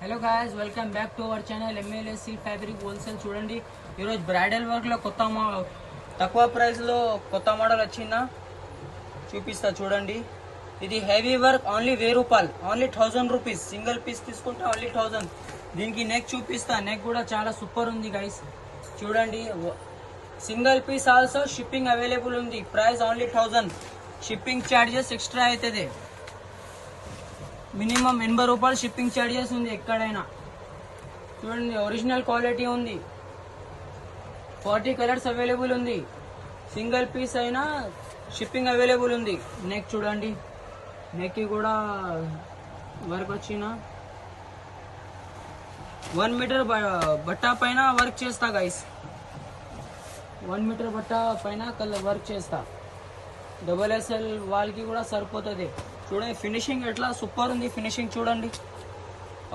Hello guys, welcome back to our channel MLS silk fabric wholesale. చూడండి, ఈరోజు bridal వర్క్లో తక్కువ ప్రైస్లో కొత్త మోడల్ వచ్చిందా చూపిస్తా. చూడండి, ఇది హెవీ వర్క్, ఓన్లీ 1000 రూపాయలు, ఓన్లీ 1000 రూపీస్. సింగిల్ పీస్ తీసుకుంటే ఓన్లీ 1000. దీనికి నెక్ చూపిస్తా, నెక్ కూడా చాలా సూపర్ ఉంది గైస్. చూడండి, single piece also shipping available ఉంది. Price only 1000. Shipping charges extra అవుతుంది. మినిమం 80 రూపాయలు షిప్పింగ్ ఛార్జెస్ ఉంది ఎక్కడైనా. చూడండి, ఒరిజినల్ క్వాలిటీ ఉంది. 40 కలర్స్ అవైలబుల్ ఉంది. సింగిల్ పీస్ అయినా షిప్పింగ్ అవైలబుల్ ఉంది. నెక్ చూడండి, నెక్కి కూడా వర్క్ వచ్చిన 1 మీటర్ బట్టా పైన వర్క్ చేస్తా గైస్. 1 మీటర్ బట్టా పైన వర్క్ చేస్తా. XXL వాళ్ళకి కూడా సరిపోతుంది. చూడండి, ఫినిషింగ్ ఎట్లా సూపర్ ఉంది. ఫినిషింగ్ చూడండి.